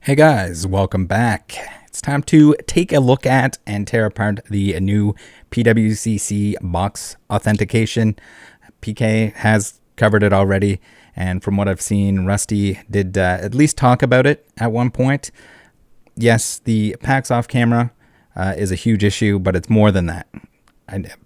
Hey guys, welcome back. It's time to take a look at and tear apart the new PWCC box authentication. PK has covered it already, and from what I've seen, Rusty did at least talk about it at one point. Yes, the PAX off camera is a huge issue, but it's more than that.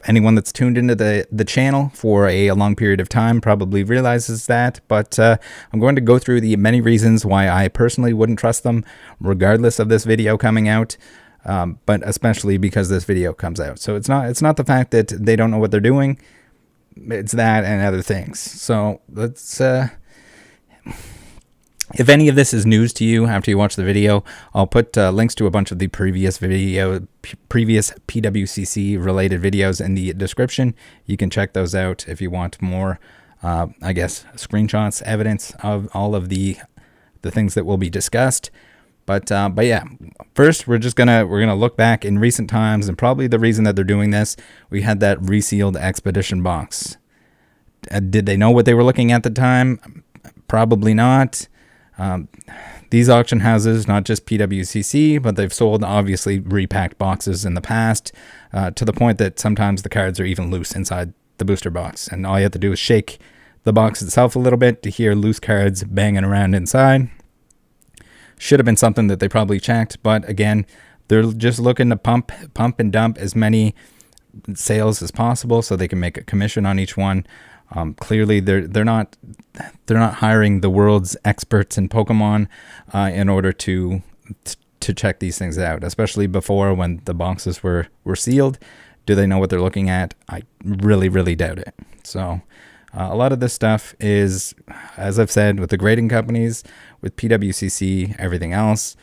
Anyone that's tuned into the channel for a long period of time probably realizes that, but I'm going to go through the many reasons why I personally wouldn't trust them, regardless of this video coming out, but especially because this video comes out. So it's not the fact that they don't know what they're doing, it's that and other things. So let's... If any of this is news to you after you watch the video, I'll put links to a bunch of the previous PWCC related videos in the description. You can check those out if you want more, I guess, screenshots, evidence of all of the things that will be discussed. But yeah, first we're gonna look back in recent times, and probably the reason that they're doing this, we had that resealed Expedition box. Did they know what they were looking at the time? Probably not. These auction houses, not just PWCC, but they've sold obviously repacked boxes in the past, to the point that sometimes the cards are even loose inside the booster box, and all you have to do is shake the box itself a little bit to hear loose cards banging around inside. Should have been something that they probably checked, but again, they're just looking to pump and dump as many sales as possible so they can make a commission on each one. Clearly, they're not hiring the world's experts in Pokemon in order to check these things out, especially before when the boxes were sealed. Do they know what they're looking at? I really doubt it. So a lot of this stuff is, as I've said, with the grading companies, with PWCC, everything else,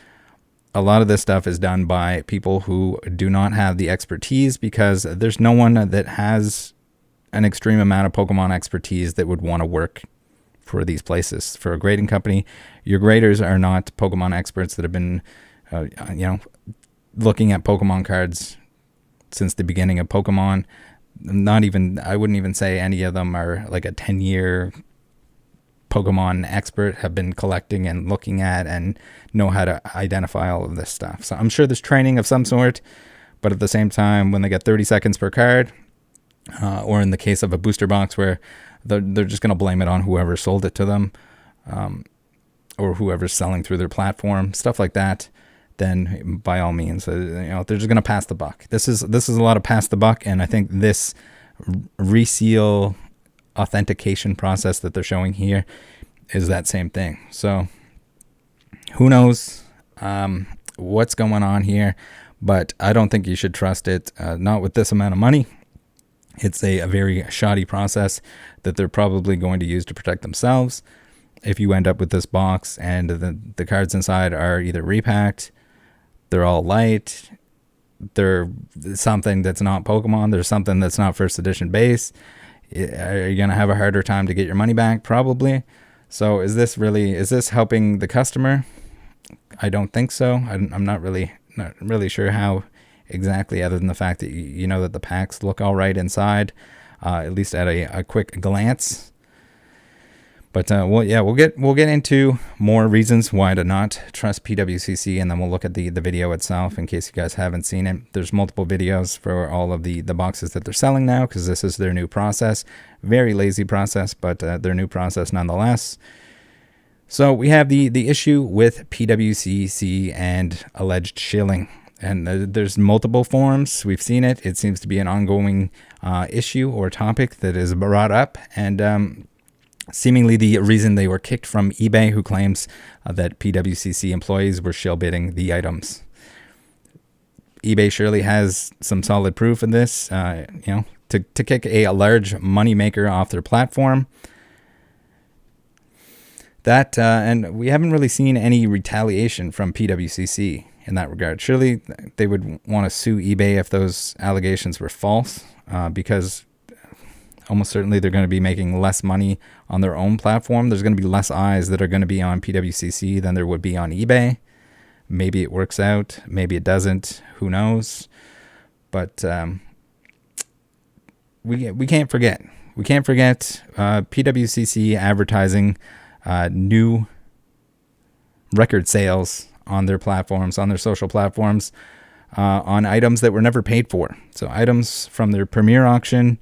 a lot of this stuff is done by people who do not have the expertise, because there's no one that has an extreme amount of Pokemon expertise that would want to work for these places. For a grading company, your graders are not Pokemon experts that have been, looking at Pokemon cards since the beginning of Pokemon. I wouldn't even say any of them are like a 10-year Pokemon expert, have been collecting and looking at and know how to identify all of this stuff. So I'm sure there's training of some sort, but at the same time, when they get 30 seconds per card, or in the case of a booster box where they're just going to blame it on whoever sold it to them, or whoever's selling through their platform, stuff like that, then by all means, they're just going to pass the buck. This is a lot of pass the buck, and I think this reseal authentication process that they're showing here is that same thing. So who knows what's going on here, but I don't think you should trust it, not with this amount of money. It's a very shoddy process that they're probably going to use to protect themselves. If you end up with this box and the cards inside are either repacked, they're all light, they're something that's not Pokemon, there's something that's not first edition base, are you going to have a harder time to get your money back? Probably. So is this helping the customer? I don't think so. I'm not really sure how exactly, other than the fact that you know that the packs look all right inside, at least at a quick glance. But we'll get into more reasons why to not trust PWCC, and then we'll look at the video itself in case you guys haven't seen it. There's multiple videos for all of the boxes that they're selling now, because this is their new process. Very lazy process, but their new process nonetheless. So we have the issue with PWCC and alleged shilling. And there's multiple forms. We've seen it. It seems to be an ongoing issue or topic that is brought up. And seemingly the reason they were kicked from eBay, who claims that PWCC employees were shill bidding the items. eBay surely has some solid proof in this, to kick a large moneymaker off their platform. That and we haven't really seen any retaliation from PWCC in that regard. Surely they would want to sue eBay if those allegations were false, because almost certainly they're going to be making less money on their own platform. There's going to be less eyes that are going to be on PWCC than there would be on eBay. Maybe it works out, maybe it doesn't, who knows. But we can't forget PWCC advertising new record sales on their platforms, on their social platforms, on items that were never paid for. So items from their premiere auction,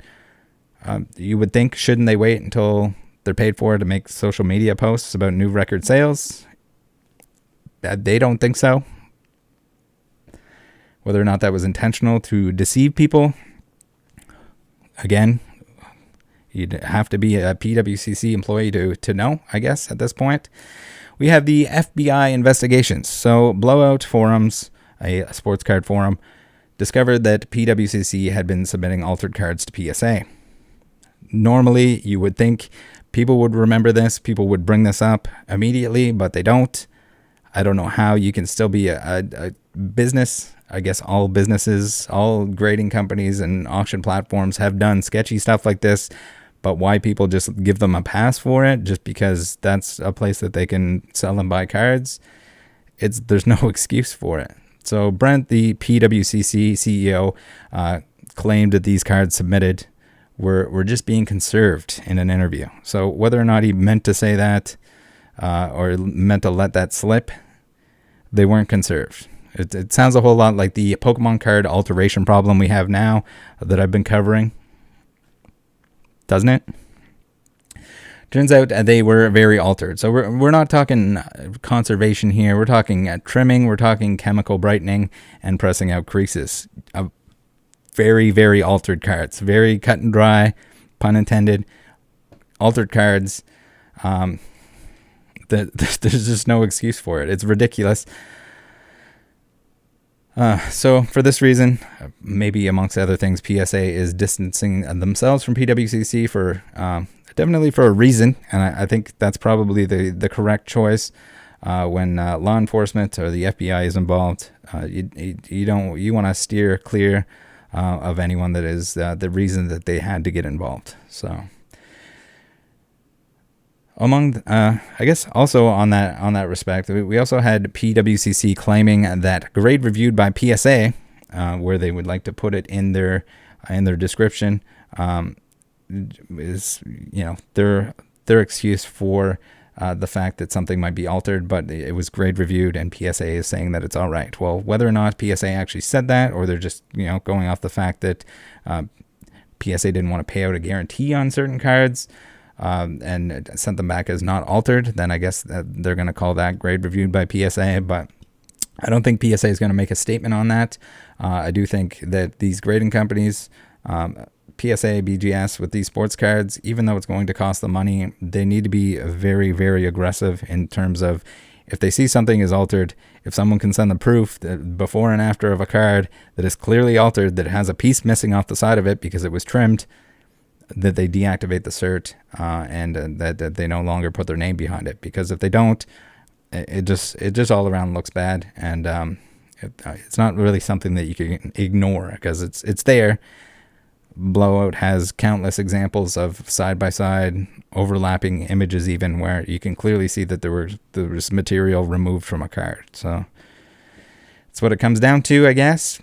you would think, shouldn't they wait until they're paid for to make social media posts about new record sales? They don't think so. Whether or not that was intentional to deceive people, again, you'd have to be a PWCC employee to know, I guess, at this point. We have the FBI investigations. So Blowout Forums, a sports card forum, discovered that PWCC had been submitting altered cards to PSA. Normally, you would think people would remember this, people would bring this up immediately, but they don't. I don't know how you can still be a business. I guess all businesses, all grading companies and auction platforms have done sketchy stuff like this, but why people just give them a pass for it just because that's a place that they can sell and buy cards? There's no excuse for it. So Brent, the PWCC CEO, claimed that these cards submitted were just being conserved in an interview. So whether or not he meant to say that or meant to let that slip, they weren't conserved. It sounds a whole lot like the Pokemon card alteration problem we have now that I've been covering. Doesn't it? Turns out they were very altered. So we're not talking conservation here. We're talking trimming. We're talking chemical brightening and pressing out creases. Very, very altered cards. Very cut and dry, pun intended. Altered cards. There's just no excuse for it. It's ridiculous. So for this reason, maybe amongst other things, PSA is distancing themselves from PWCC for definitely for a reason, and I think that's probably the correct choice. When law enforcement or the FBI is involved, you want to steer clear of anyone that is the reason that they had to get involved. So. Among, I guess, also on that respect, we also had PWCC claiming that grade reviewed by PSA, where they would like to put it in their description, is their excuse for the fact that something might be altered, but it was grade reviewed, and PSA is saying that it's all right. Well, whether or not PSA actually said that, or they're just going off the fact that PSA didn't want to pay out a guarantee on certain cards. And sent them back as not altered, then I guess that they're going to call that grade reviewed by PSA, but I don't think PSA is going to make a statement on that. I do think that these grading companies, PSA, BGS, with these sports cards, even though it's going to cost them money, they need to be very, very aggressive in terms of if they see something is altered, if someone can send them proof that before and after of a card that is clearly altered, that has a piece missing off the side of it because it was trimmed, that they deactivate the cert and that they no longer put their name behind it. Because if they don't, it just all around looks bad, and it's not really something that you can ignore because it's there. Blowout has countless examples of side-by-side overlapping images, even where you can clearly see that there was material removed from a card. So that's what it comes down to, I guess.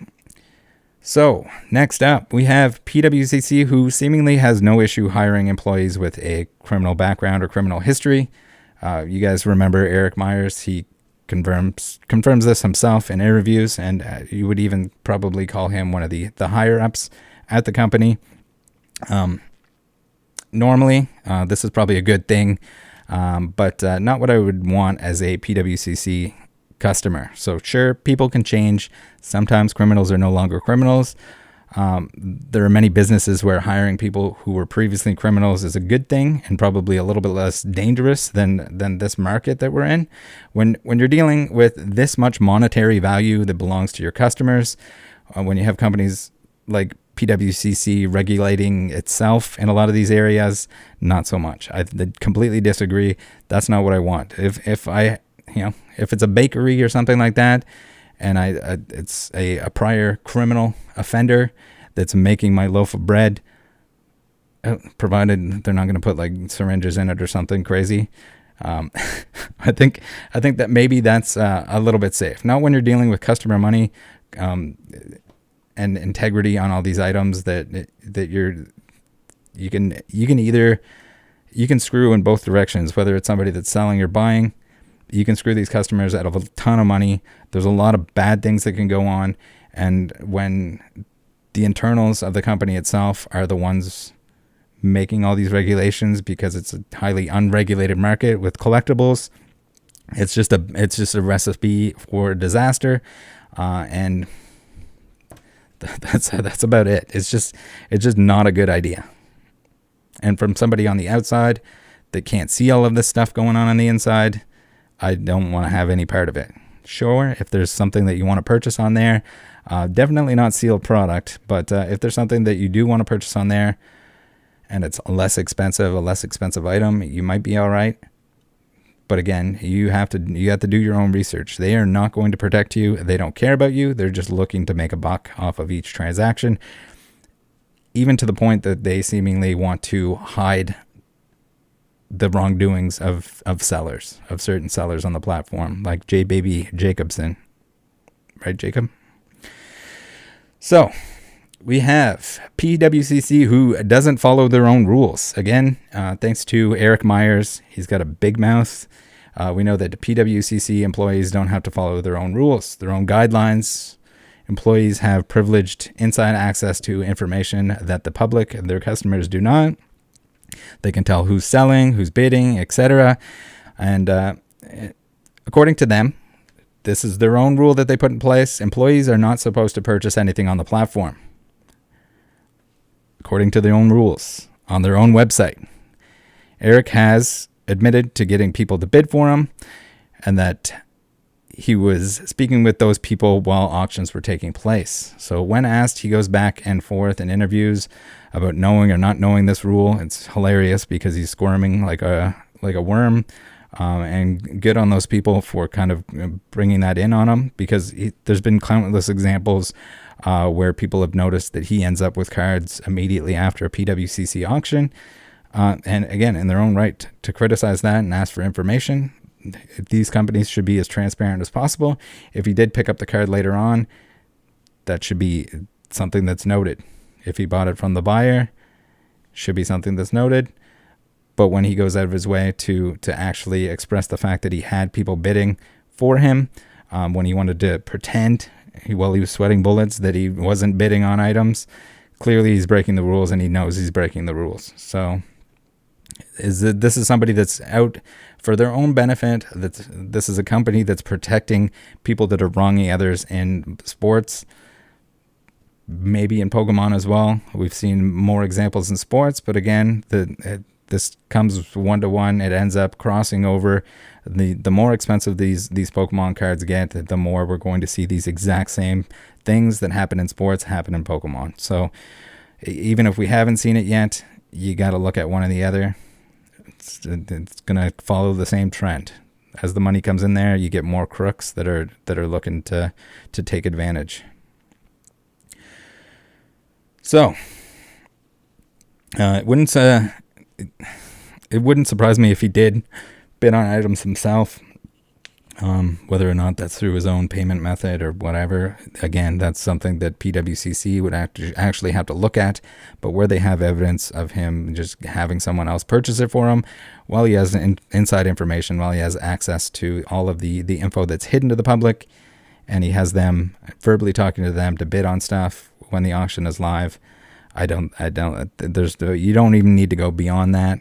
So, next up, we have PWCC, who seemingly has no issue hiring employees with a criminal background or criminal history. You guys remember Eric Myers? He confirms this himself in interviews, and you would even probably call him one of the higher-ups at the company. Normally, this is probably a good thing, but not what I would want as a PWCC customer. So sure, people can change. Sometimes criminals are no longer criminals. There are many businesses where hiring people who were previously criminals is a good thing and probably a little bit less dangerous than this market that we're in. When you're dealing with this much monetary value that belongs to your customers, when you have companies like PWCC regulating itself in a lot of these areas, not so much. I completely disagree. That's not what I want. If it's a bakery or something like that, and it's a prior criminal offender that's making my loaf of bread, provided they're not going to put like syringes in it or something crazy, I think that maybe that's a little bit safe. Not when you're dealing with customer money and integrity on all these items that you can screw in both directions, whether it's somebody that's selling or buying. You can screw these customers out of a ton of money. There's a lot of bad things that can go on. And when the internals of the company itself are the ones making all these regulations, because it's a highly unregulated market with collectibles, it's just a recipe for disaster. And that's about it. It's just not a good idea. And from somebody on the outside that can't see all of this stuff going on the inside, I don't want to have any part of it. Sure, if there's something that you want to purchase on there, definitely not sealed product, but if there's something that you do want to purchase on there and it's a less expensive item, you might be all right. But again, you have to do your own research. They are not going to protect you. They don't care about you. They're just looking to make a buck off of each transaction, even to the point that they seemingly want to hide the wrongdoings of sellers, of certain sellers on the platform, like J Baby Jacobson. Right, Jacob? So we have PWCC, who doesn't follow their own rules. Again, thanks to Eric Myers. He's got a big mouth. We know that PWCC employees don't have to follow their own rules, their own guidelines. Employees have privileged inside access to information that the public and their customers do not. They can tell who's selling, who's bidding, etc. And according to them, this is their own rule that they put in place. Employees are not supposed to purchase anything on the platform, according to their own rules, on their own website. Eric has admitted to getting people to bid for him, and that he was speaking with those people while auctions were taking place. So when asked, he goes back and forth in interviews about knowing or not knowing this rule. It's hilarious because he's squirming like a worm, and good on those people for kind of bringing that in on him, because there's been countless examples where people have noticed that he ends up with cards immediately after a PWCC auction. And again, in their own right to criticize that and ask for information. These companies should be as transparent as possible. If he did pick up the card later on, that should be something that's noted. If he bought it from the buyer, should be something that's noted. But when he goes out of his way to actually express the fact that he had people bidding for him, when he wanted to pretend while he was sweating bullets that he wasn't bidding on items, clearly he's breaking the rules, and he knows he's breaking the rules. So this is somebody that's out for their own benefit. This is a company that's protecting people that are wronging others in sports, maybe in Pokemon as well. We've seen more examples in sports, but again, this comes one-to-one. It ends up crossing over. The more expensive these Pokemon cards get, the more we're going to see these exact same things that happen in sports happen in Pokemon. So even if we haven't seen it yet, you got to look at one or the other. It's going to follow the same trend. As the money comes in there, you get more crooks that are looking to take advantage. So it wouldn't surprise me if he did bid on items himself, whether or not that's through his own payment method or whatever. Again, that's something that PWCC would actually have to look at. But where they have evidence of him just having someone else purchase it for him, while he has inside information, while he has access to all of the info that's hidden to the public, and he has them verbally talking to them to bid on stuff when the auction is live, you don't even need to go beyond that.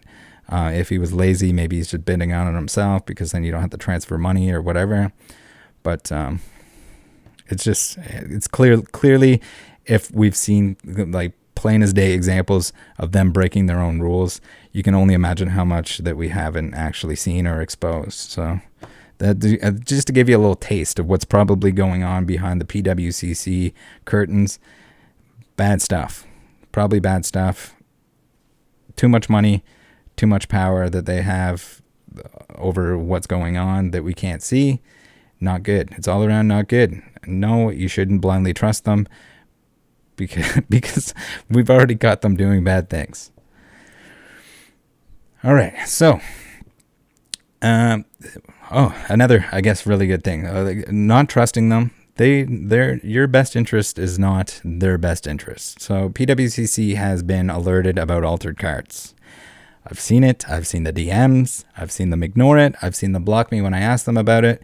If he was lazy, maybe he's just bidding on it himself, because then you don't have to transfer money or whatever. But it's clearly, if we've seen like plain as day examples of them breaking their own rules, you can only imagine how much that we haven't actually seen or exposed. So that just to give you a little taste of what's probably going on behind the PWCC curtains. Bad stuff. Probably bad stuff. Too much money, too much power that they have over what's going on that we can't see. Not good. It's all around not good. No, you shouldn't blindly trust them, because we've already got them doing bad things. All right, so another, I guess, really good thing. Not trusting them. Your best interest is not their best interest. So PWCC has been alerted about altered cards. I've seen it. I've seen the DMs. I've seen them ignore it. I've seen them block me when I ask them about it.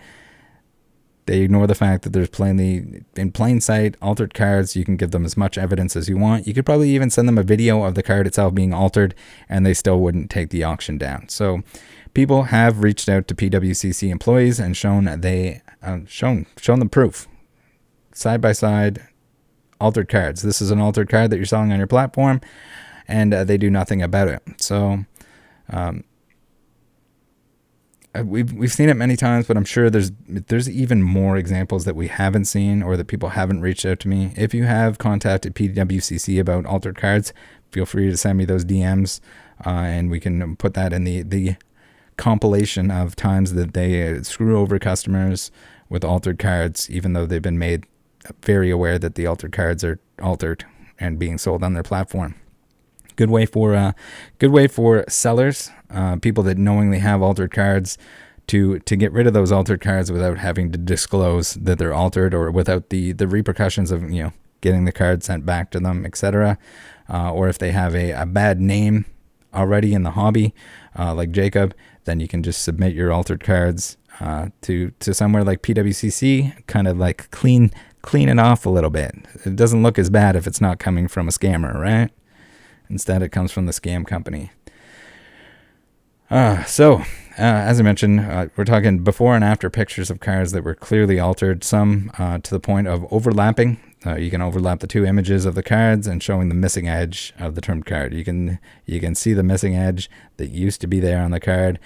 They ignore the fact that there's in plain sight, altered cards. You can give them as much evidence as you want. You could probably even send them a video of the card itself being altered, and they still wouldn't take the auction down. So people have reached out to PWCC employees and shown them proof. Side by side, altered cards. This is an altered card that you're selling on your platform, and they do nothing about it. So we've seen it many times, but I'm sure there's even more examples that we haven't seen or that people haven't reached out to me. If you have contacted PWCC about altered cards, feel free to send me those DMs, and we can put that in the compilation of times that they screw over customers with altered cards, even though they've been made very aware that the altered cards are altered and being sold on their platform. Good way for sellers, people that knowingly have altered cards, to get rid of those altered cards without having to disclose that they're altered, or without the repercussions of getting the card sent back to them, etc. Or if they have a bad name already in the hobby, like Jacob, then you can just submit your altered cards to somewhere like PWCC, kind of like clean it off a little bit. It doesn't look as bad if it's not coming from a scammer, right? Instead, it comes from the scam company. So, as I mentioned, we're talking before and after pictures of cards that were clearly altered, some to the point of overlapping. You can overlap the two images of the cards and showing the missing edge of the termed card. You can see the missing edge that used to be there on the card.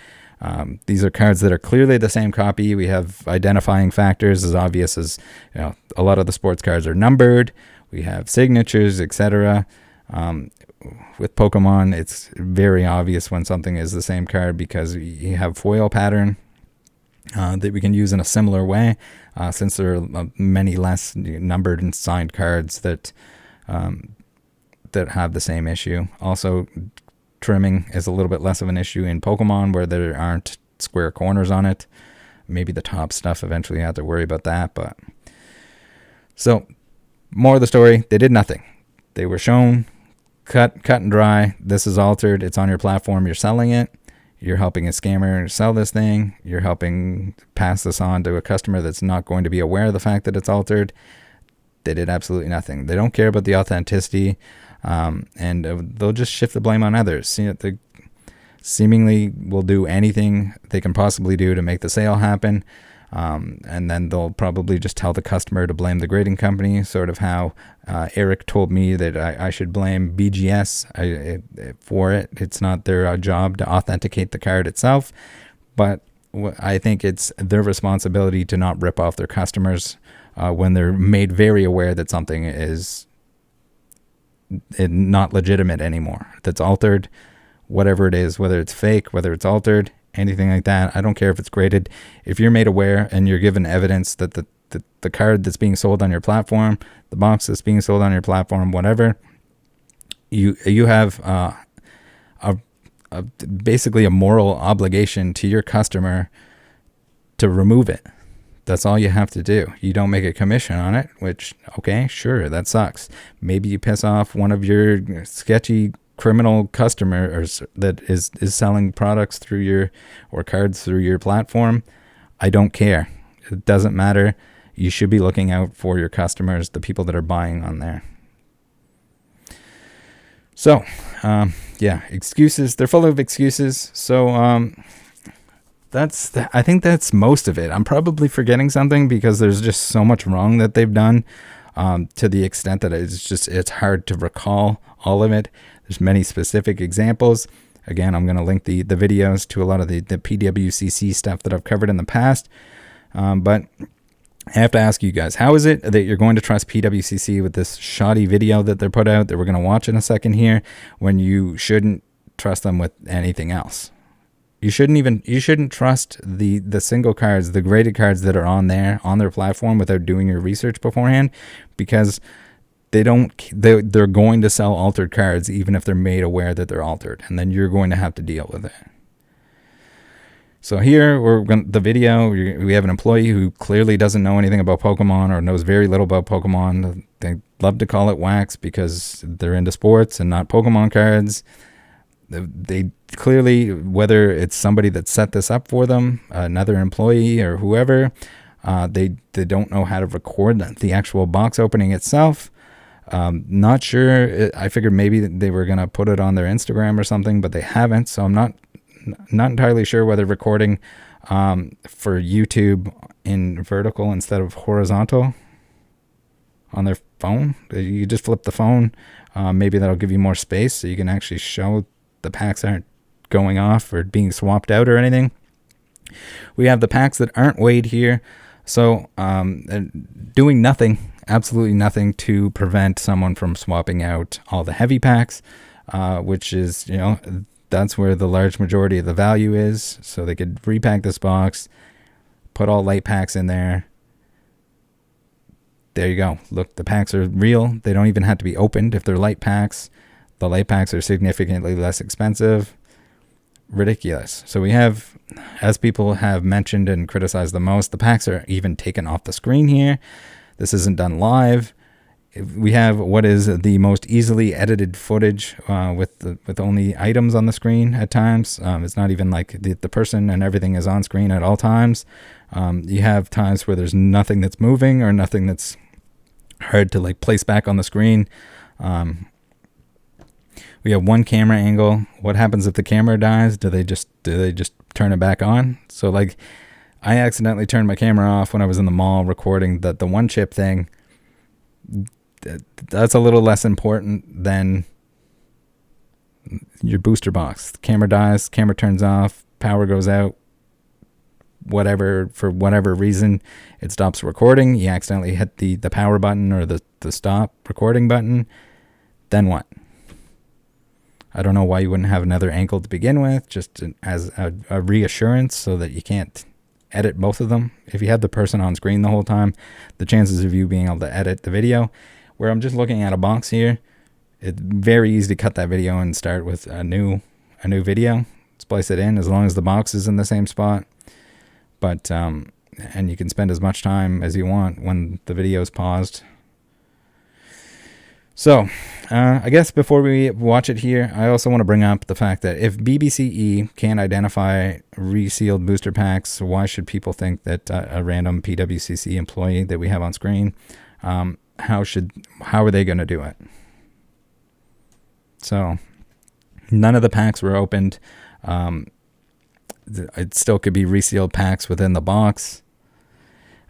These are cards that are clearly the same copy. We have identifying factors as obvious as a lot of the sports cards are numbered. We have signatures, etc. With Pokemon, it's very obvious when something is the same card because you have foil pattern that we can use in a similar way, since there are many less numbered and signed cards that have the same issue. Also, trimming is a little bit less of an issue in Pokemon, where there aren't square corners on it. Maybe the top stuff eventually you have to worry about that. But so, more of the story, they did nothing. They were shown cut and dry. This is altered. It's on your platform. You're selling it. You're helping a scammer sell this thing. You're helping pass this on to a customer that's not going to be aware of the fact that it's altered. They did absolutely nothing. They don't care about the authenticity, and they'll just shift the blame on others. They seemingly will do anything they can possibly do to make the sale happen. And then they'll probably just tell the customer to blame the grading company, sort of how Eric told me that I should blame BGS for it. It's not their job to authenticate the card itself, but I think it's their responsibility to not rip off their customers when they're made very aware that something is not legitimate anymore, that's altered, whatever it is, whether it's fake, whether it's altered, anything like that. I don't care if it's graded. If you're made aware and you're given evidence that the card that's being sold on your platform, the box that's being sold on your platform, whatever, you have basically a moral obligation to your customer to remove it. That's all you have to do. You don't make a commission on it, which, okay, sure, that sucks. Maybe you piss off one of your sketchy criminal customers that is selling products through or cards through your platform. I don't care. It doesn't matter. You should be looking out for your customers, the people that are buying on there. So, excuses. They're full of excuses. So, I think that's most of it. I'm probably forgetting something because there's just so much wrong that they've done, to the extent that it's hard to recall all of it. There's many specific examples. Again, I'm going to link the videos to a lot of the PWCC stuff that I've covered in the past. But I have to ask you guys, how is it that you're going to trust PWCC with this shoddy video that they put out that we're going to watch in a second here, when you shouldn't trust them with anything else? You shouldn't trust the single cards, the graded cards that are on their platform without doing your research beforehand, because they're going to sell altered cards even if they're made aware that they're altered, and then you're going to have to deal with it. So here the video, we have an employee who clearly doesn't know anything about Pokemon, or knows very little about Pokemon. They love to call it wax because they're into sports and not Pokemon cards. They clearly, whether it's somebody that set this up for them, another employee or whoever, they don't know how to record the actual box opening itself. Not sure. I figured maybe they were going to put it on their Instagram or something, but they haven't. So I'm not entirely sure whether recording for YouTube in vertical instead of horizontal on their phone. You just flip the phone. Maybe that'll give you more space so you can actually show the packs aren't going off or being swapped out or anything. We have the packs that aren't weighed here. So doing nothing, absolutely nothing to prevent someone from swapping out all the heavy packs, which is, that's where the large majority of the value is. So they could repack this box, put all light packs in there. There you go. Look, the packs are real. They don't even have to be opened if they're light packs. The light packs are significantly less expensive. Ridiculous. So we have, as people have mentioned and criticized the most, the packs are even taken off the screen here. This isn't done live. We have what is the most easily edited footage with only items on the screen at times. It's not even like the person and everything is on screen at all times. You have times where there's nothing that's moving or nothing that's hard to like place back on the screen. We have one camera angle. What happens if the camera dies? Do they just turn it back on? So like I accidentally turned my camera off when I was in the mall recording the one chip thing. That's a little less important than your booster box. The camera dies, camera turns off, power goes out, whatever, for whatever reason, it stops recording. You accidentally hit the power button or the stop recording button. Then what? I don't know why you wouldn't have another angle to begin with, just as a reassurance so that you can't edit both of them. If you have the person on screen the whole time, the chances of you being able to edit the video, where I'm just looking at a box here, it's very easy to cut that video and start with a new video, splice it in as long as the box is in the same spot. But and you can spend as much time as you want when the video is paused. So I guess before we watch it here, I also want to bring up the fact that if BBCE can't identify resealed booster packs, why should people think that a random PWCC employee that we have on screen, how are they going to do it? So none of the packs were opened. It still could be resealed packs within the box.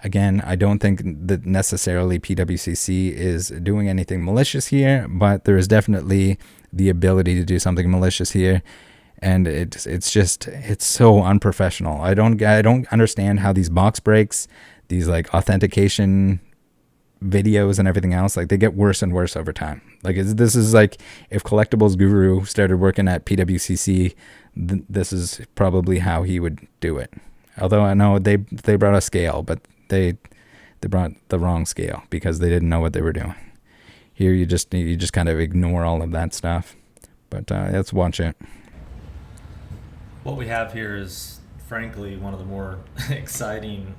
Again, I don't think that necessarily PWCC is doing anything malicious here, but there is definitely the ability to do something malicious here, and it's so unprofessional. I don't understand how these box breaks, these like authentication videos and everything else, like they get worse and worse over time. Like this is like if Collectibles Guru started working at PWCC, this is probably how he would do it. Although I know they brought a scale, but they brought the wrong scale because they didn't know what they were doing. Here you just kind of ignore all of that stuff. But let's watch it. What we have here is frankly one of the more exciting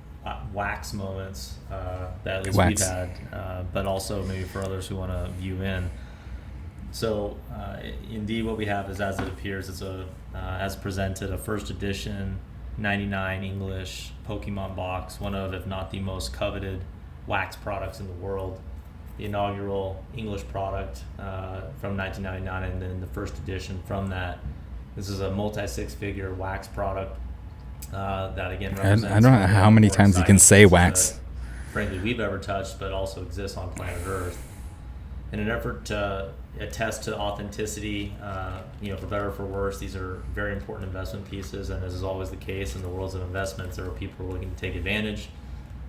wax moments that at least we've had, but also maybe for others who want to view in. So indeed what we have is as it appears, it's as presented, a first edition 99 English Pokemon box, one of, if not the most coveted wax products in the world. The inaugural English product from 1999, and then the first edition from that. This is a multi-six-figure wax product that again represents. I don't know how many times you can say wax. Frankly, we've ever touched, but also exists on planet Earth. In an effort to attest to authenticity, for better or for worse, these are very important investment pieces, and as is always the case in the worlds of investments, there are people who are looking to take advantage.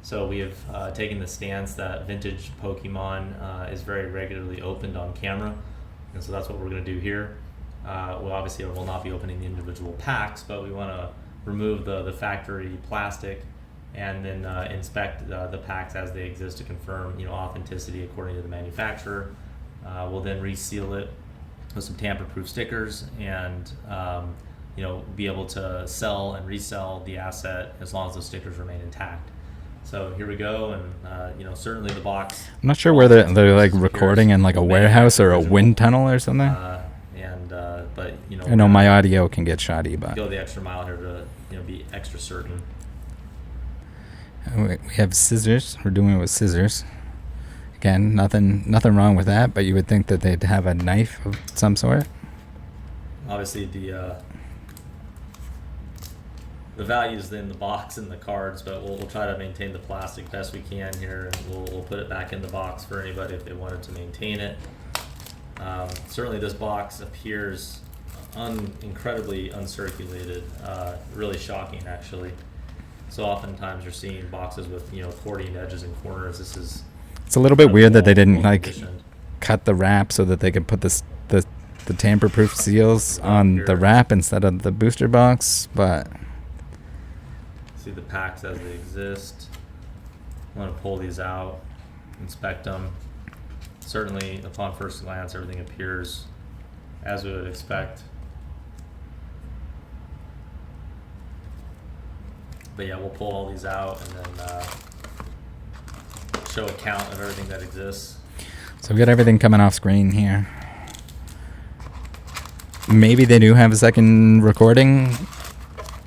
So we have taken the stance that vintage Pokemon is very regularly opened on camera, and so that's what we're going to do here. Well, obviously, we'll not be opening the individual packs, but we want to remove the factory plastic and then inspect the packs as they exist to confirm authenticity according to the manufacturer. We'll then reseal it with some tamper-proof stickers and be able to sell and resell the asset as long as those stickers remain intact. So here we go, and certainly the box. I'm not sure where they're like recording in like a warehouse or a wind tunnel or something. but I know my audio can get shoddy, but go the extra mile here to be extra certain. We have scissors. We're doing it with scissors. Again, nothing wrong with that, but you would think that they'd have a knife of some sort. Obviously, the value is in the box and the cards, but we'll try to maintain the plastic best we can here, and we'll put it back in the box for anybody if they wanted to maintain it. Certainly, this box appears incredibly uncirculated. Really shocking, actually. So oftentimes you're seeing boxes with accordion edges and corners. It's a little bit weird that they didn't conditioned. cut the wrap so that they could put the tamper-proof seals on the wrap instead of the booster box, but see the packs as they exist. I want to pull these out, inspect them. Certainly, upon first glance, everything appears as we would expect. But yeah, we'll pull all these out and then show a count of everything that exists. So we got everything coming off screen here. Maybe they do have a second recording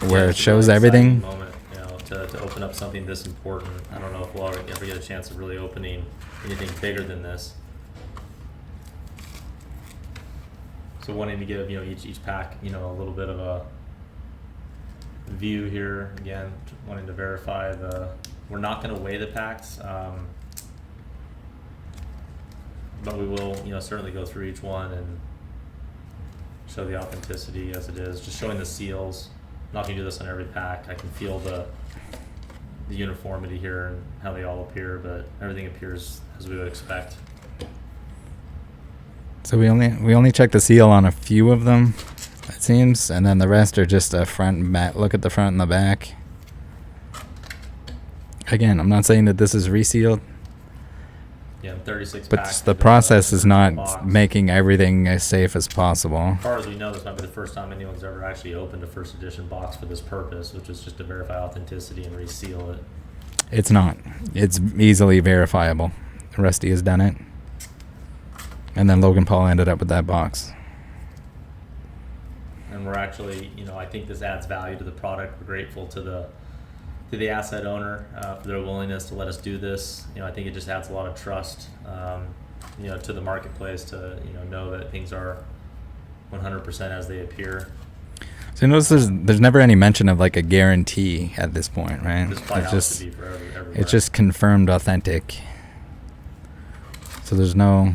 where it shows really everything. Moment, to open up something this important. I don't know if we'll ever get a chance of really opening anything bigger than this. So wanting to give each pack a little bit of a view here. Again, wanting to verify we're not going to weigh the packs, but we will certainly go through each one and show the authenticity as it is, just showing the seals. I'm not going to do this on every pack. I can feel the uniformity here and how they all appear, but everything appears as we would expect. So we only check the seal on a few of them, it seems, and then the rest are just a front and back. Look at the front and the back. Again, I'm not saying that this is resealed. Yeah, 36 but packs. The process is not box. Making everything as safe as possible. As far as we know, this might be the first time anyone's ever actually opened a first edition box for this purpose, which is just to verify authenticity and reseal it. It's not. It's easily verifiable. Rusty has done it. And then Logan Paul ended up with that box. And we're actually, I think this adds value to the product. We're grateful to the asset owner for their willingness to let us do this. I think it just adds a lot of trust, to the marketplace to, know that things are 100% as they appear. So you notice there's never any mention of like a guarantee at this point, right? This probably has to be for everywhere. It's just confirmed authentic. So there's no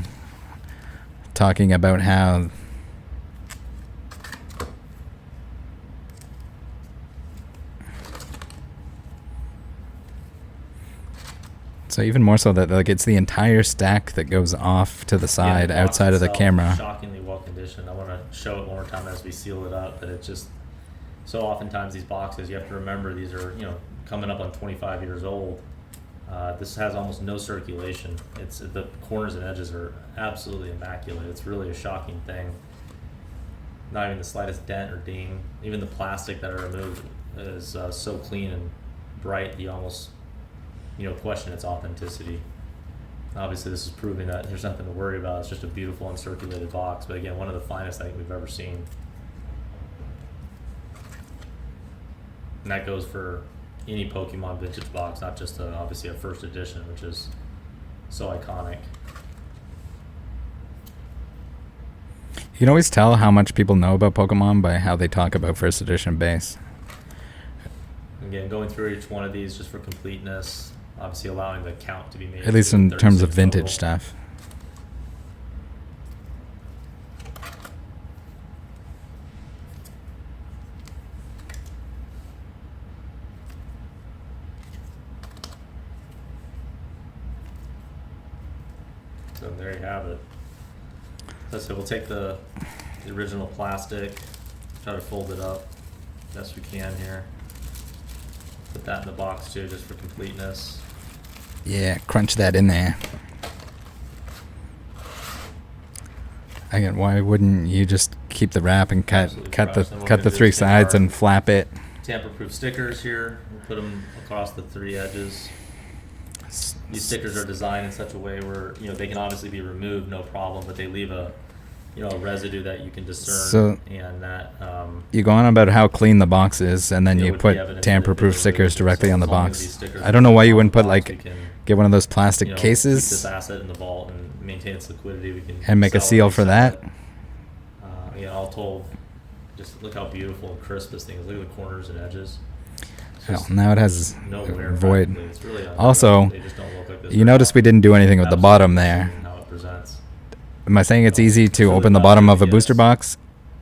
talking about how so even more so that like it's the entire stack that goes off to the side outside of the camera. Shockingly well conditioned. I want to show it one more time as we seal it up, but it's just so oftentimes these boxes you have to remember these are coming up on 25 years old. This has almost no circulation. It's the corners and edges are absolutely immaculate. It's really a shocking thing. Not even the slightest dent or ding. Even the plastic that I removed is so clean and bright you almost question its authenticity. Obviously this is proving that there's nothing to worry about. It's just a beautiful uncirculated box, but again, one of the finest I think we've ever seen. And that goes for any Pokemon vintage box, not just obviously a first edition, which is so iconic. You can always tell how much people know about Pokemon by how they talk about first edition base. Again, going through each one of these just for completeness, obviously allowing the count to be made. At least in terms of vintage total stuff. So there you have it. So we'll take the original plastic, try to fold it up best we can here. Put that in the box too, just for completeness. Yeah, crunch that in there. Again, why wouldn't you just keep the wrap and cut the three sides and flap it? Tamper-proof stickers here. We'll put them across the three edges. These stickers are designed in such a way where they can obviously be removed, no problem, but they leave a a residue that you can discern, So and that you go on about how clean the box is, and then it you would be put evident tamper-proof that it stickers was- directly so on the as long as box. these stickers I don't know are why you on wouldn't the put box, we like can, get one of those plastic keep this cases asset in the vault and maintain its liquidity. We can and make a sell it, seal for resell that. it. All told, just look how beautiful and crisp this thing is. Look at the corners and edges. It's Hell, just now it has no a wear void. practically. It's really Also, they just don't look like this you very notice we often. didn't do anything with the Absolutely bottom there. amazing how it presents. Am I saying it's No, easy it's to really open the best bottom you of a can booster get. box?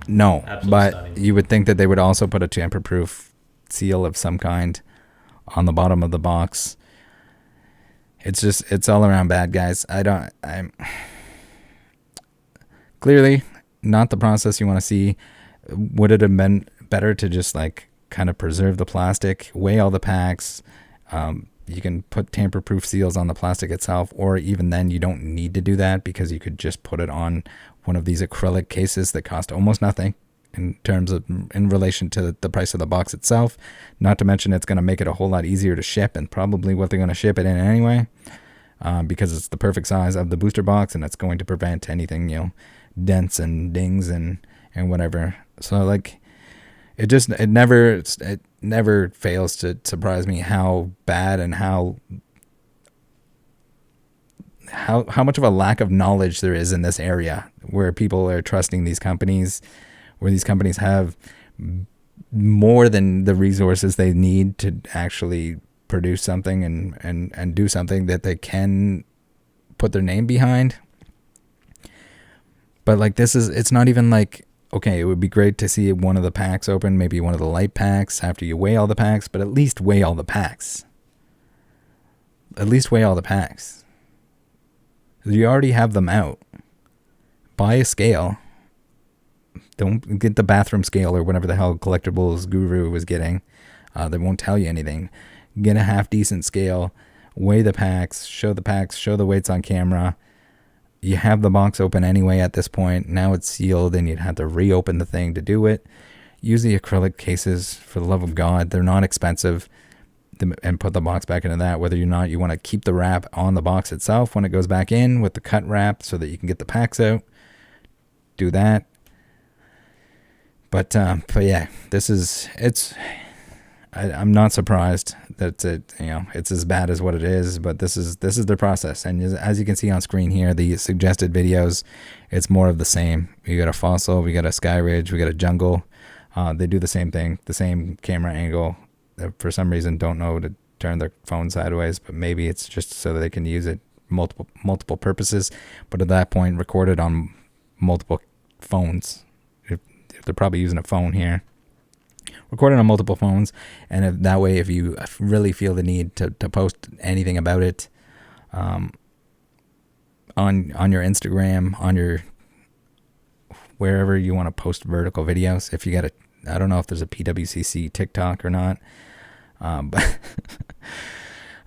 No, Absolutely but stunning. you would think that they would also put a tamper-proof seal of some kind on the bottom of the box. It's all around bad, guys. I'm clearly not the process you want to see. Would it have been better to just like kind of preserve the plastic, weigh all the packs? You can put tamper-proof seals on the plastic itself, or even then you don't need to do that because you could just put it on one of these acrylic cases that cost almost nothing in relation to the price of the box itself. Not to mention it's going to make it a whole lot easier to ship, and probably what they're going to ship it in anyway, because it's the perfect size of the booster box, and it's going to prevent anything, dents and dings and whatever. So like it never fails to surprise me how bad and how much of a lack of knowledge there is in this area, where people are trusting these companies, where these companies have more than the resources they need to actually produce something and do something that they can put their name behind. But like it's not even like, okay, it would be great to see one of the packs open, maybe one of the light packs after you weigh all the packs, but at least weigh all the packs. At least weigh all the packs. You already have them out. Buy a scale. Don't get the bathroom scale or whatever the hell collectibles guru was getting. They won't tell you anything. Get a half decent scale. Weigh the packs. Show the weights on camera. You have the box open anyway at this point. Now it's sealed and you'd have to reopen the thing to do it. Use the acrylic cases, for the love of God. They're not expensive. And put the box back into that. Whether or not you want to keep the wrap on the box itself when it goes back in with the cut wrap so that you can get the packs out. Do that. But yeah, I'm not surprised that it's as bad as what it is, but this is their process. And as you can see on screen here, the suggested videos, it's more of the same. We got a Fossil, we got a Sky Ridge, we got a Jungle. They do the same thing, the same camera angle. For some reason, don't know to turn their phone sideways, but maybe it's just so that they can use it multiple purposes. But at that point, record it on multiple phones. If they're probably using a phone here. Record it on multiple phones, and that way, if you really feel the need to post anything about it on your Instagram, on your wherever you want to post vertical videos, if you got I don't know if there's a PWCC TikTok or not, but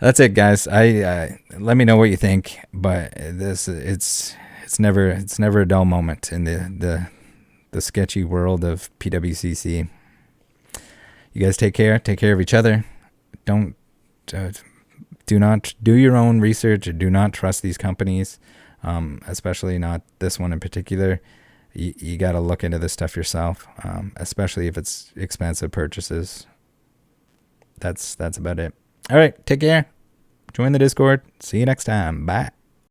that's it, guys. Let me know what you think, but it's never a dull moment in the sketchy world of PWCC. You guys take care of each other. Do not do your own research. Do not trust these companies, especially not this one in particular. You got to look into this stuff yourself, especially if it's expensive purchases. That's about it. All right, take care. Join the Discord. See you next time. Bye.